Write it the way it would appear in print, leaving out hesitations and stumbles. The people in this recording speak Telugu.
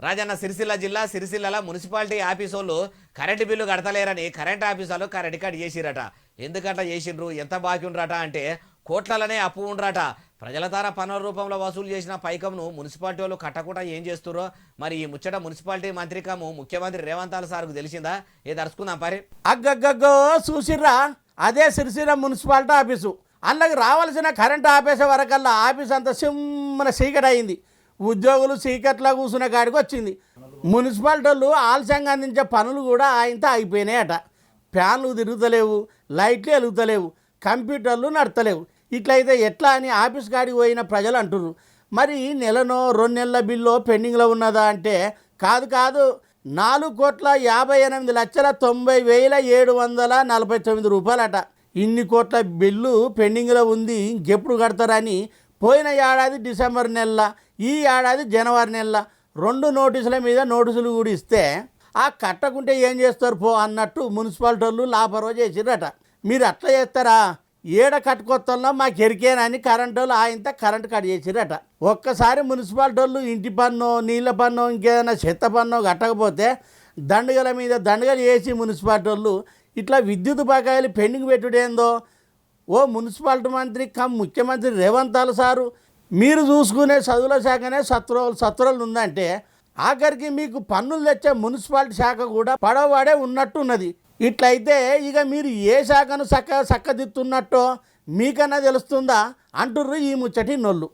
రాజన్న సిరిసిల్ల జిల్లా సిరిసిల్ల మున్సిపాలిటీ ఆఫీసు వాళ్ళు కరెంటు బిల్లు కడతలేరని కరెంట్ ఆఫీసులో కరెంట్ కట్ చేసిరట. ఎందుకట్లా చేసిండ్రు, ఎంత బాకీ ఉండ్రట అంటే కోట్లలోనే అప్పు ఉండ్రట. ప్రజల తార పన్నుల రూపంలో వసూలు చేసిన పైకంను మున్సిపాలిటీ వాళ్ళు కట్టకుండా ఏం చేస్తురో మరి ఈ ముచ్చట మున్సిపాలిటీ మంత్రికము ముఖ్యమంత్రి రేవంత్ సార్కు తెలిసిందా? ఏ దర్శకుందాం పరి. అగ్గగ్గో చూసిర్రా, అదే సిరిసిల్ల మున్సిపాలిటీ ఆఫీసు. అందులోకి రావాల్సిన కరెంటు ఆపేసే వరకల్లా ఆఫీస్ అంతా సిమ్మన చీకటి అయింది. ఉద్యోగులు చీకట్లా కూర్చునే కాడికి వచ్చింది. మున్సిపాలిటీ వాళ్ళు ఆలస్యంగా అందించే పనులు కూడా ఆయనతో అయిపోయినాయట. ఫ్యాన్లు తిరుగుతలేవు, లైట్లు వెలుగుతలేవు, కంప్యూటర్లు నడతలేవు. ఇట్లయితే ఎట్లా అని ఆఫీస్ కాడికి పోయిన ప్రజలు అంటున్నారు. మరి నెలనో 2 నెలల బిల్లు పెండింగ్లో ఉన్నదా అంటే కాదు, 4,58,90,749 రూపాయలట. ఇన్ని కోట్ల బిల్లు పెండింగ్లో ఉంది, ఇంకెప్పుడు కడతారని పోయిన ఏడాది డిసెంబర్ నెల, ఈ ఏడాది జనవరి నెల 2 నోటీసుల మీద నోటీసులు కూడా ఇస్తే ఆ కట్టకుంటే ఏం చేస్తారు పో అన్నట్టు మున్సిపాలిటీ వాళ్ళు లాపరవ చేసిరట. మీరు అట్లా చేస్తారా? ఏడ కట్టుకొత్తల్లో మాకు ఎరికేనని కరెంటు వాళ్ళు ఆయనతో కరెంటు కట్ చేసిరట. ఒక్కసారి మున్సిపాలిటీ వాళ్ళు ఇంటి పన్ను, నీళ్ళ పన్ను, ఇంకేదైనా చెత్త పన్ను కట్టకపోతే దండగల మీద దండగలు వేసి మున్సిపాలిటీ వాళ్ళు ఇట్లా విద్యుత్ బకాయిలు పెండింగ్ పెట్టుడేందో. ఓ మున్సిపాలిటీ మంత్రి ముఖ్యమంత్రి రేవంత్ సారు, మీరు చూసుకునే చదువుల శాఖనే సత్వరాలు ఉందంటే ఆఖరికి మీకు పన్నులు తెచ్చే మున్సిపాలిటీ శాఖ కూడా పడవాడే ఉన్నట్టున్నది. ఇట్లయితే ఇక మీరు ఏ శాఖను చక్కదిద్దుతున్నట్టో మీకన్నా తెలుస్తుందా అంటుర్రు ఈ ముచ్చటి నొల్లు.